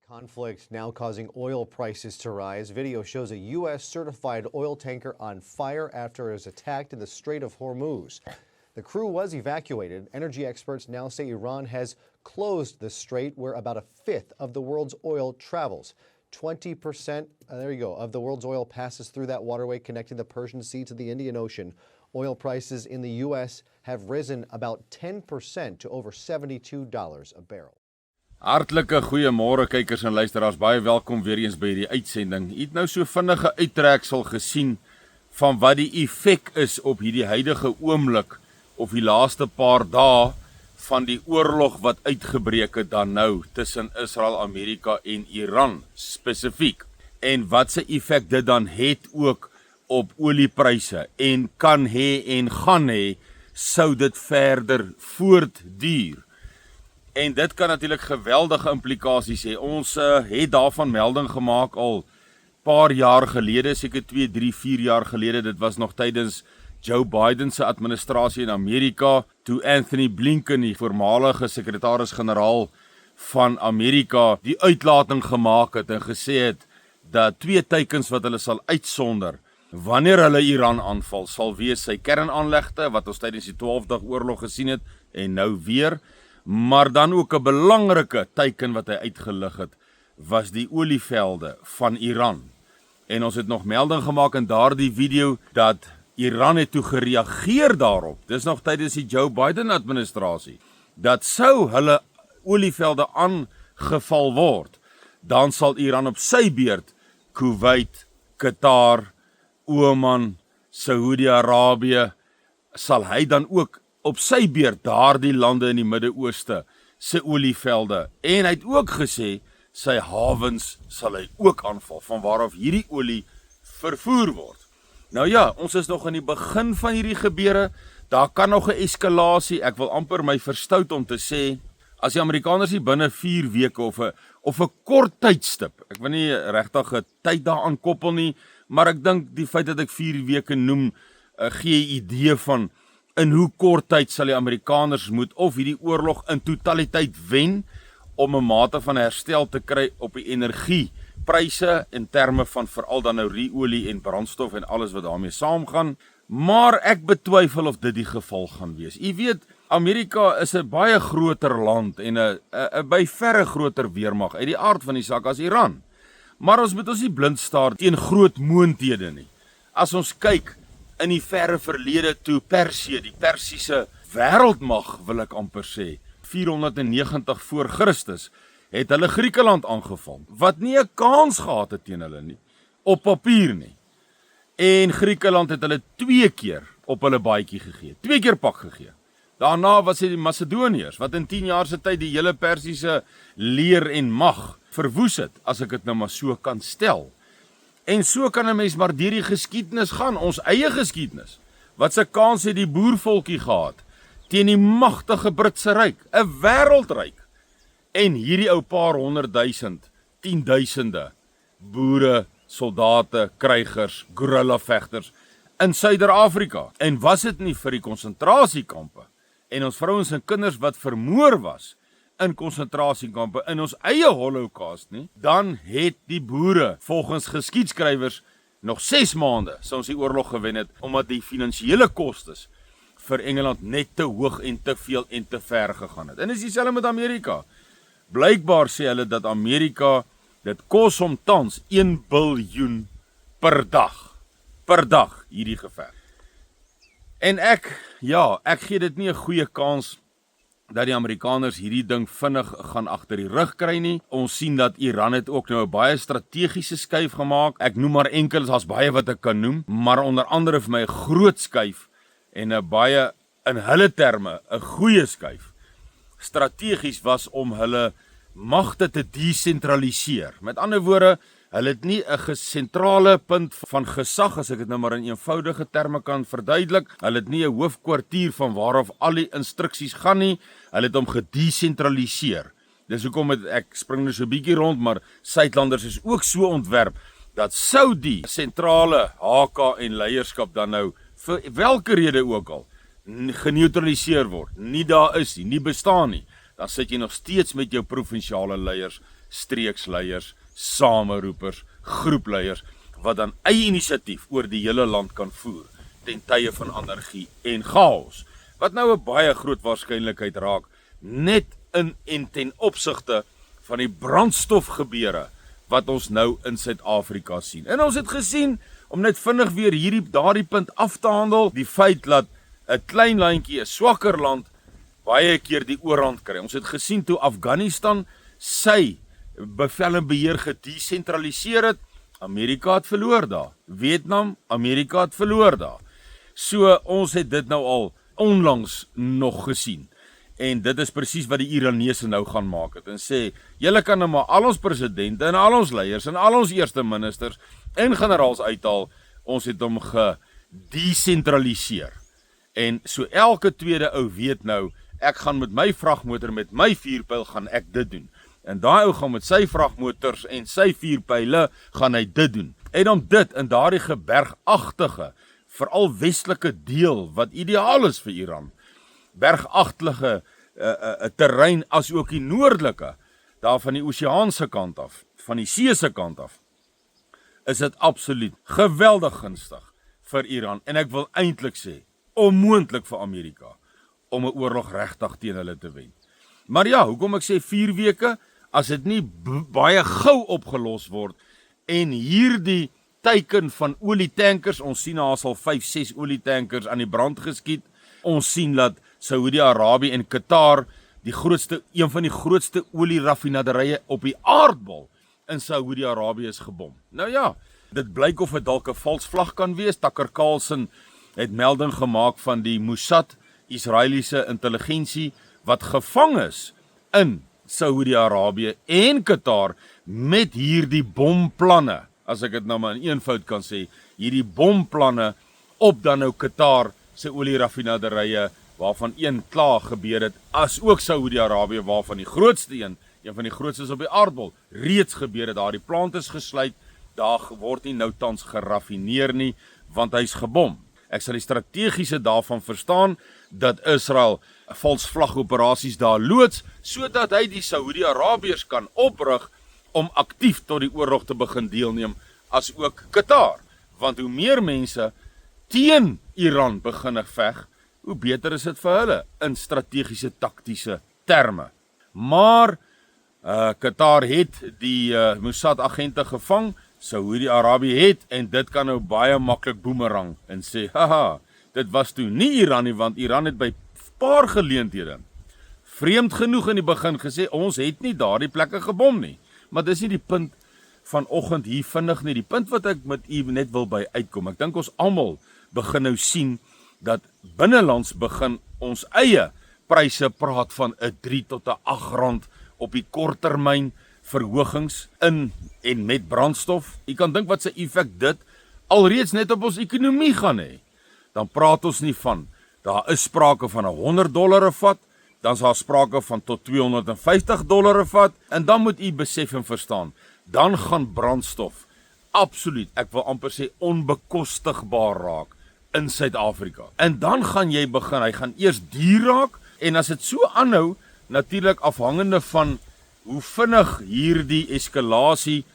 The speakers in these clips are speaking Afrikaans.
Conflict now causing oil prices to rise. Video shows a U.S. certified oil tanker on fire after it was attacked in the Strait of Hormuz. The crew was evacuated. Energy experts now say Iran has closed the strait where about a fifth of the world's oil travels. 20%, of the world's oil passes through that waterway connecting the Persian Sea to the Indian Ocean. Oil prices in the U.S. have risen about 10% to over $72 a barrel. Hartlike goeiemôre kykers en luisteraars, baie welkom weer eens by hierdie uitsending. U het nou so vinnige uittreksel gesien van wat die effek is op hierdie huidige oomblik of die laaste paar dae van die oorlog wat uitgebreek het dan nou tussen Israel, Amerika en Iran spesifiek. En wat se effek dit dan het ook op oliepryse en kan hê en gaan hê sou dit verder voortduur. En dit kan natuurlijk geweldige implikaties hê. Ons het daarvan melding gemaak al paar jaar gelede, seker 2, 3, 4 jaar gelede. Dit was nog tydens Joe Biden se administrasie in Amerika, toe Anthony Blinken, die voormalige sekretaris-generaal van Amerika, die uitlating gemaak het en gesê het dat 2 teikens wat hulle sal uitsonder wanneer hulle Iran aanval, sal wees sy kernaanlegte, wat ons tydens die 12-dag oorlog gesien het, en nou weer. Maar dan ook 'n belangrike teiken wat hy uitgelig het, was die olievelde van Iran. En ons het nog melding gemaak in daardie video dat Iran het toe gereageer daarop. Dis nog tydens die Joe Biden administrasie. Dat sou hulle olievelde aangeval word, dan sal Iran op sy beurt Kuwait, Qatar, Oman, Saudi-Arabië, sal hy dan ook op sy beurt daardie lande in die Midde-Ooste se olievelde. En hy het ook gesê sy hawens sal hy ook aanval, van waaraf hierdie olie vervoer word. Nou ja, ons is nog in die begin van hierdie gebeure. Daar kan nog 'n eskalasie. Ek wil amper my verstout om te sê, as die Amerikaners nie binne 4 weke of 'n kort tydstip, ek wil nie regtig 'n tyd daaraan koppel nie, maar ek dink die feit dat ek 4 weke noem, gee 'n idee van in hoe kort tyd sal die Amerikaners moet of hierdie oorlog in totaliteit wen om 'n mate van herstel te kry op die energiepryse in terme van veral dan nou ruolie en brandstof en alles wat daarmee saamgaan. Maar ek betwyfel of dit die geval gaan wees. U weet, Amerika is 'n baie groter land en 'n by verre groter weermag uit die aard van die saak as Iran. Maar ons moet ons nie blind staar teen groot moondhede nie. As ons kyk in die verre verlede toe Persië, die Persiese wêreldmag wil ek amper sê, 490 voor Christus, het hulle Griekeland aangeval, wat nie 'n kans gehad het teen hulle nie, op papier nie. En Griekeland het hulle 2 keer op hulle baadjie gegee, 2 keer pak gegee. Daarna was dit die Macedoniërs, wat in 10 jaar se tyd die hele Persiese leer en mag verwoes het, as ek dit nou maar so kan stel. En so kan 'n mens maar deur die geskiedenis gaan, ons eie geskiedenis. Wat se kans het die boervolkie gehad teen die magtige Britse ryk, 'n wêreldryk. En hierdie ou paar 100.000, 10.000 boere, soldate, krygers, guerrillavegters in Suider-Afrika. En was dit nie vir die konsentrasiekampe en ons vrouens en kinders wat vermoor was in konsentrasiekampe in ons eie Holocaust nie, dan het die boere volgens geskiedskrywers nog 6 maande sou ons die oorlog gewen het, omdat die finansiële kostes vir Engeland net te hoog en te veel en te ver gegaan het. En dis dieselfde met Amerika. Blykbaar sê hulle dat Amerika, dit kos hom tans 1 biljoen per dag hierdie geveg. En ek gee dit nie 'n goeie kans dat die Amerikaners hierdie ding vinnig gaan agter die rug kry nie. Ons sien dat Iran het ook nou 'n baie strategiese skuif gemaak. Ek noem maar enkels, daar's baie wat ek kan noem, maar onder andere vir my 'n groot skuif en 'n baie in hulle terme 'n goeie skuif. Strategies was om hulle magte te desentraliseer. Met ander woorde, hulle het nie 'n sentrale punt van gesag, as ek dit nou maar in eenvoudige terme kan verduidelik. Hulle het nie 'n hoofkwartier van waaraf al die instruksies gaan nie. Hulle het hom gedesentraliseer. Dis hoekom ek spring nou so 'n bietjie rond, maar Suidlanders is ook so ontwerp dat sou die sentrale HK en leierskap dan nou vir welke rede ook al geneutraliseer word, nie daar is nie bestaan nie, dan sit jy nog steeds met jou provinsiale leiers streeksleiers, sameroepers, groepleiers, wat dan eie inisiatief oor die hele land kan voer, ten tye van anargie en chaos, wat nou 'n baie groot waarskynlikheid raak, net in en ten opsigte van die brandstofgebeure, wat ons nou in Suid-Afrika sien. En ons het gesien, om net vinnig weer daardie punt af te handel, die feit dat 'n klein landjie, 'n swakker land, baie keer die oorhand kry. Ons het gesien toe Afghanistan sy bevel en beheer gedesentraliseer het, Amerika het verloor daar. Vietnam, Amerika het verloor daar. So ons het dit nou al onlangs nog gesien. En dit is presies wat die Iranese nou gaan maak het. En sê, julle kan nou maar al ons presidente en al ons leiers en al ons eerste ministers en generaals uithaal, ons het hom gedesentraliseer. En so elke tweede ou weet nou, ek gaan met my vragmotor, met my vuurpyl gaan ek dit doen. En daai ou gaan met sy vragmotors en sy vuurpyle gaan hy dit doen. En om dit in daardie gebergagtige, veral westelike deel wat ideaal is vir Iran, bergagtige terrein as ook die noordelike, daar van die oseaanse kant af, van die see se kant af, is dit absoluut geweldig gunstig vir Iran. En ek wil eintlik sê, onmoontlik vir Amerika om 'n oorlog regtig teen hulle te wen. Maar ja, hoekom ek sê 4 weke, as dit nie baie gou opgelos word en hierdie teiken van olietankers, ons sien daar sal 5-6 olietankers aan die brand geskiet. Ons sien dat Saudi-Arabië en Qatar een van die grootste olieraffinaderye op die aardbol in Saudi-Arabië is gebom. Nou ja, dit blyk of dit dalk 'n vals vlag kan wees. Tucker Carlson het melding gemaak van die Mossad, Israeliese intelligensie, wat gevang is in Saudi-Arabië en Qatar met hierdie bomplanne, as ek dit nou maar in eenvoud kan sê, hierdie bomplanne op dan nou Qatar se olieraffinaderye, waarvan een klaar gebeur het, as ook Saudi-Arabië, waarvan die grootste een van die grootstes op die aardbol, reeds gebeur het. Daar die plant is gesluit, daar word nie nou tans geraffineer nie, want hy's gebom. Ek sal die strategiese daarvan verstaan, dat Israel vals vlagoperasies daar loods, sodat hy die Saudi-Arabiërs kan oprig, om aktief tot die oorlog te begin deelneem, as ook Qatar. Want hoe meer mense teen Iran beginne veg, hoe beter is dit vir hulle, in strategiese taktiese terme. Maar, Qatar het die Mossad agente gevang, Saudi-Arabië het, en dit kan nou baie maklik boemerang, en sê, haha, dit was toe nie Iran nie, want Iran het by paar geleenthede, vreemd genoeg in die begin gesê, ons het nie daardie plekke gebom nie. Maar dis nie die punt vanoggend hier vinnig nie, die punt wat ek met u net wil by uitkom. Ek dink ons almal begin nou sien, dat binnelands begin ons eie pryse praat van 'n 3 tot 'n 8 rand op die korttermyn verhogings in en met brandstof. Jy kan dink wat se effek dit alreeds net op ons ekonomie gaan hê. Dan praat ons nie van, daar is sprake van $100 'n vat, dan is daar sprake van tot $250 'n vat, en dan moet u besef en verstaan, dan gaan brandstof absoluut, ek wil amper sê onbekostigbaar raak in Suid-Afrika. En dan gaan jy begin, hy gaan eers duur raak, en as dit so aanhou, natuurlik afhangende van hoe vinnig hierdie eskalasie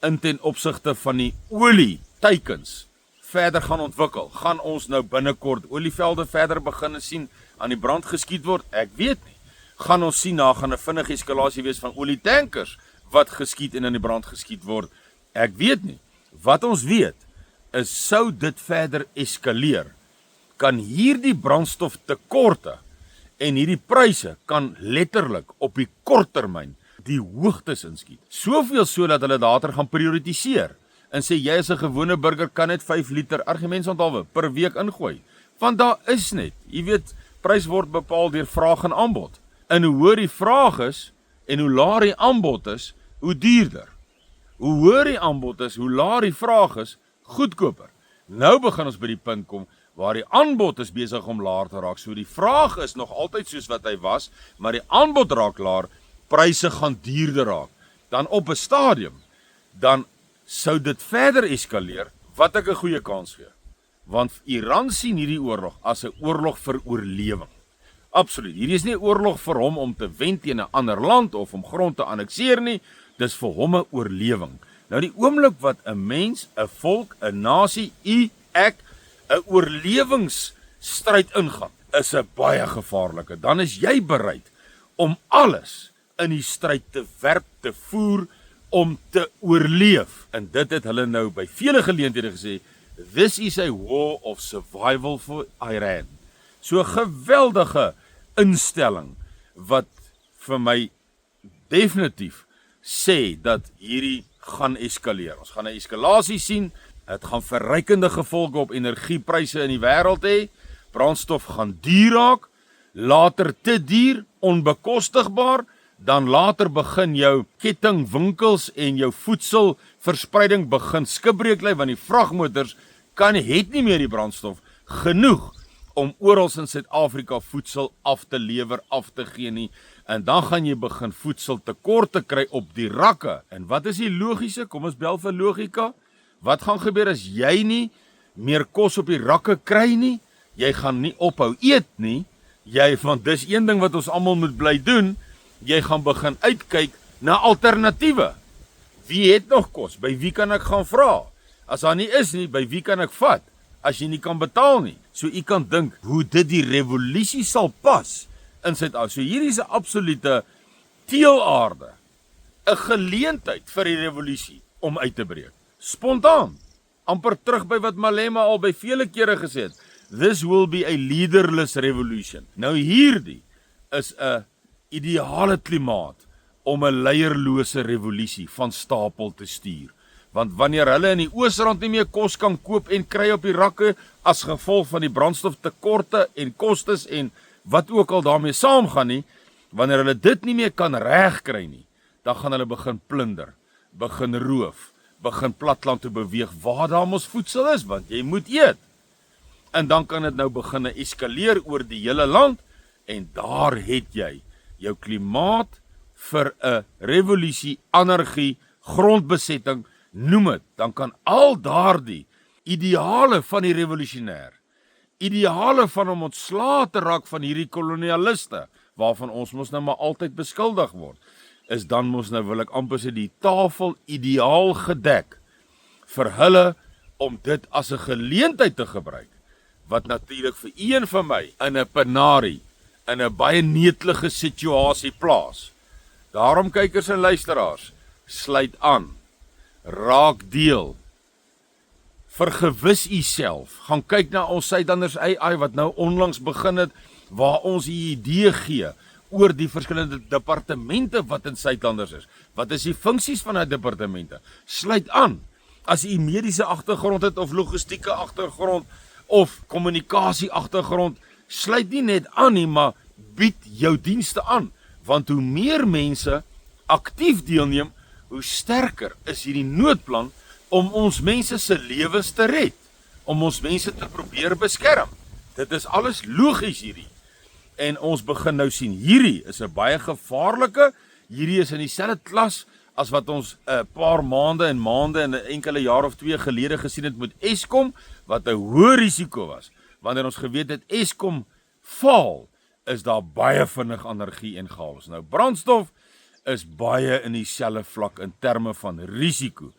in ten opsigte van die olie teikens verder gaan ontwikkel, gaan ons nou binnekort olievelde verder begin sien aan die brand geskiet word, ek weet nie. Gaan ons sien, daar gaan 'n vinnige eskalasie wees van olietankers wat geskiet en in die brand geskiet word, ek weet nie. Wat ons weet, is sou dit verder eskaleer, kan hierdie brandstoftekorte en hierdie pryse kan letterlik op die kort termyn die hoogtes inskiet. Soveel so dat hulle later gaan prioritiseer en sê jy as 'n gewone burger kan net 5 liter argumentsonthaalwe per week ingooi. Want daar is net, jy weet, prys word bepaal deur vraag en aanbod. En hoe hoër die vraag is en hoe laer die aanbod is, hoe duurder. Hoe hoër die aanbod is, hoe laer die vraag is, goedkoper. Nou begin ons by die punt kom waar die aanbod is besig om laer te raak. So die vraag is nog altyd soos wat hy was, maar die aanbod raak laer, pryse gaan duurder raak. Dan op 'n stadium, dan sou dit verder eskaleer, wat ek 'n goeie kans gee. Want Iran sien hierdie oorlog as 'n oorlog vir oorlewing. Absoluut. Hierdie is nie 'n oorlog vir hom om te wen teen 'n ander land of om grond te annekseer nie. Dis vir hom 'n oorlewing. Nou die oomblik wat 'n mens, 'n volk, 'n nasie, ek 'n oorlewingsstryd ingaan, is 'n baie gevaarlike. Dan is jy bereid om alles in die stryd te werp, te voer, om te oorleef. En dit het hulle nou by vele geleenthede gesê, this is a war of survival for Iran. So 'n geweldige instelling wat vir my definitief sê dat hierdie gaan eskaleer. Ons gaan 'n eskalasie sien. Dit gaan verrykende gevolge op energiepryse in die wêreld hê. Brandstof gaan duur raak, later te duur, onbekostigbaar. Dan later begin jou kettingwinkels en jou voedselverspreiding begin skipbreek lê, want die vragmotors het nie meer die brandstof genoeg om oral in Suid-Afrika voedsel af te lewer, af te gee nie. En dan gaan jy begin voedseltekorte kry op die rakke. En wat is die logiese? Kom ons bel vir logika. Wat gaan gebeur as jy nie meer kos op die rakke kry nie? Jy gaan nie ophou eet nie. Want dis een ding wat ons almal moet bly doen. Jy gaan begin uitkyk na alternatiewe. Wie het nog kos? By wie kan ek gaan vra? As daar nie is nie, by wie kan ek vat? As jy nie kan betaal nie. So jy kan dink hoe dit die revolusie sal pas in Suid-Afrika. So hier is 'n absolute teelaarde, 'n geleentheid vir die revolusie om uit te breek. Spontaan. Amper terug by wat Malema al by vele kere gesê het. This will be a leaderless revolution. Nou hierdie is 'n ideale klimaat om 'n leierlose revolusie van stapel te stuur. Want wanneer hulle in die Oosrand nie meer kos kan koop en kry op die rakke as gevolg van die brandstoftekorte en kostes en wat ook al daarmee saamgaan nie, wanneer hulle dit nie meer kan regkry nie, dan gaan hulle begin plunder, begin roof, begin platland te beweeg waar daar mos voedsel is, want jy moet eet. En dan kan dit nou begin eskaleer oor die hele land en daar het jy jou klimaat vir 'n revolusie, anargie, grondbesetting, noem dit, dan kan al daardie ideale van die revolusionêr, ideale van om ontslae te raak van hierdie kolonialiste, waarvan ons mos nou maar altyd beskuldig word, is dan mos nou, wil ek amper sê, die tafel ideaal gedek vir hulle om dit as 'n geleentheid te gebruik, wat natuurlik vir een van my in 'n penarie, in 'n baie netelige situasie plaas. Daarom kykers en luisteraars, sluit aan, raak deel, vergewis u self, gaan kyk na ons Suidlanders AI wat nou onlangs begin het, waar ons 'n idee gee oor die verskillende departemente wat in Suidlanders is. Wat is die funksies van die departemente? Sluit aan, as u mediese agtergrond het of logistieke agtergrond of kommunikasie agtergrond, sluit nie net aan nie, maar bied jou dienste aan, want hoe meer mense aktief deelneem, hoe sterker is hierdie noodplan om ons mense se lewens te red, om ons mense te probeer beskerm. Dit is alles logies hierdie. En ons begin nou sien, hierdie is 'n baie gevaarlike, hierdie is in dieselfde klas as wat ons 'n paar maande en 'n enkele jaar of 2 gelede gesien het met Eskom, wat 'n hoë risiko was. Wanneer ons geweet het Eskom faal, is daar baie vinnig energie en chaos. Nou brandstof is baie in dieselfde vlak in terme van risiko.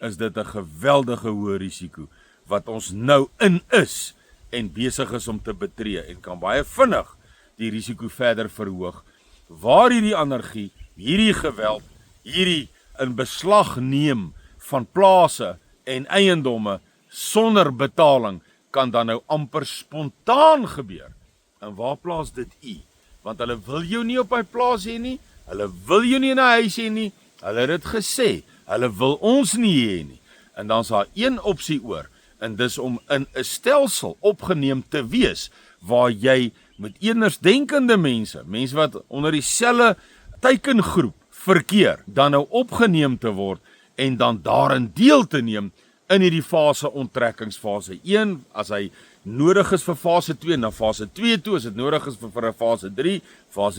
Is dit 'n geweldige hoë risiko wat ons nou in is en besig is om te betree en kan baie vinnig die risiko verder verhoog, waar hierdie energie, hierdie geweld, hierdie in beslag neem van plase en eiendomme sonder betaling kan dan nou amper spontaan gebeur. En waar plaas dit u? Want hulle wil jou nie op hy plaas hê nie, hulle wil jou nie in 'n huis hê nie, hulle het dit gesê, hulle wil ons nie hê nie. En dan is daar een opsie oor, en dis om in 'n stelsel opgeneem te wees, waar jy met andersdenkende mense wat onder dieselfde teikengroep verkeer, dan nou opgeneem te word, en dan daarin deel te neem, in hierdie fase onttrekkingsfase 1, as hy nodig is vir fase 2, na fase 2 toe, as dit nodig is vir 'n fase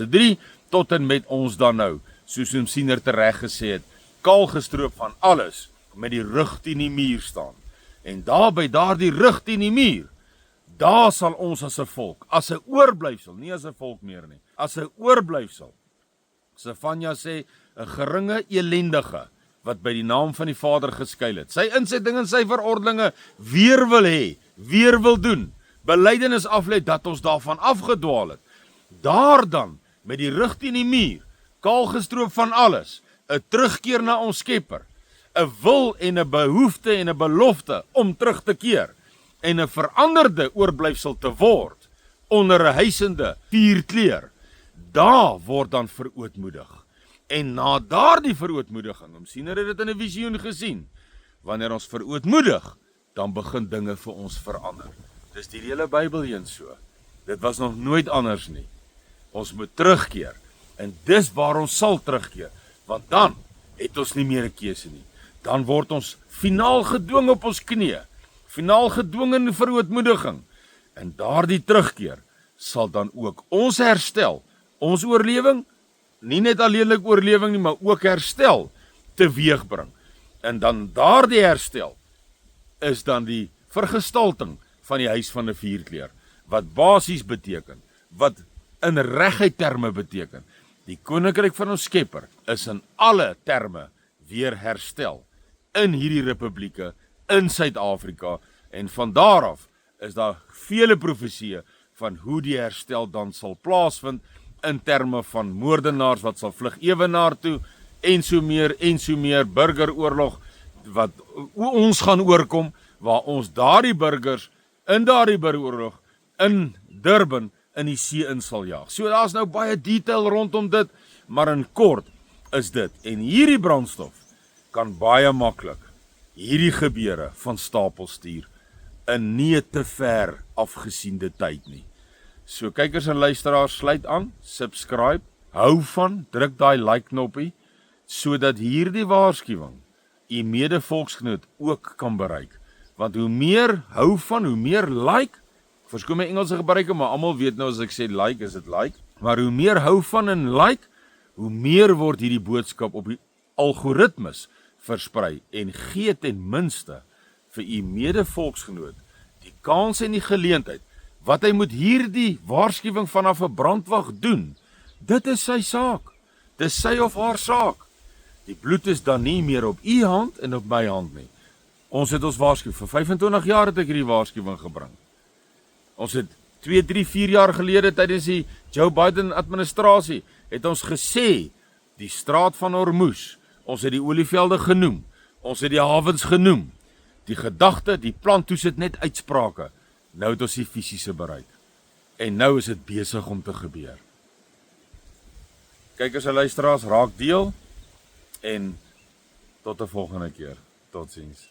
3, tot en met ons dan nou, soos ons siener tereg gesê het, kaal gestroop van alles, met die rug teen die muur staan. En daar by daardie rug teen die muur, Daar sal ons as 'n volk, as 'n oorblyfsel, nie as 'n volk meer nie, as 'n oorblyfsel, Sefanja sê, 'n geringe elendige, wat by die naam van die Vader geskuil het, sy insetting en sy verordeninge weer wil hê, weer wil doen, belydenis aflê dat ons daarvan afgedwaal het, daar dan, met die rug teen die muur, kaal gestroop van alles, 'n terugkeer na ons Skepper, 'n wil en 'n behoefte en 'n belofte om terug te keer, en 'n veranderde oorblyfsel te word, onder 'n huisende vuurkleur, daar word dan verootmoedig. En na daardie verootmoediging, Siener het dit in 'n visioen gesien, wanneer ons verootmoedig, dan begin dinge vir ons verander. Dis die hele Bybel heen so. Dit was nog nooit anders nie. Ons moet terugkeer, en dis waar ons sal terugkeer, want dan het ons nie meer 'n keuse nie. Dan word ons finaal gedwing op ons knieë, finaal gedwing in verootmoediging, en daardie terugkeer sal dan ook ons herstel, ons oorlewing, nie net alleenlik oorlewing nie, maar ook herstel teweegbring. En dan daardie herstel is dan die vergestalting van die huis van 'n vuurkleur, wat basies beteken, wat in reguit terme beteken, die koninkryk van ons Skepper is in alle terme weer herstel in hierdie republieke in Suid-Afrika, en van daar af is daar vele profesieë van hoe die herstel dan sal plaasvind in terme van moordenaars wat sal vlug ewenaar toe, en so meer, burgeroorlog wat ons gaan oorkom, waar ons daardie burgers in daardie burgeroorlog in Durban in die see in sal jaag. So daar's nou baie detail rondom dit, maar in kort is dit, en hierdie brandstof kan baie maklik hierdie gebeure van stapel stuur in nie te ver afgesiende tyd nie. So kykers en luisteraars, sluit aan, subscribe, hou van, druk daai like knoppie, sodat hierdie waarskuwing u mede-volksgenoot ook kan bereik. Want hoe meer hou van, hoe meer like, verskoon my Engelse gebruike, maar almal weet nou as ek sê like, is dit like, maar hoe meer hou van en like, hoe meer word hierdie boodskap op die algoritmes versprei, en gee ten minste vir u mede-volksgenoot die kans en die geleentheid, wat hy moet hierdie waarskuwing vanaf 'n brandwag doen. Dit is sy saak. Dis sy of haar saak. Die bloed is dan nie meer op u hand en op my hand nie. Ons het ons waarskuwing, vir 25 jaar het ek hierdie waarskuwing gebring. Ons het 2, 3, 4 jaar gelede tydens die Joe Biden administrasie, het ons gesê, die straat van Hormuz, ons het die olievelde genoem, ons het die hawens genoem, die gedagte, die plan, toe sit net uitsprake. Nou het ons die fisiese bereik. En nou is dit besig om te gebeur. Kykers en luisteraars, raak deel, en tot 'n volgende keer. Totsiens.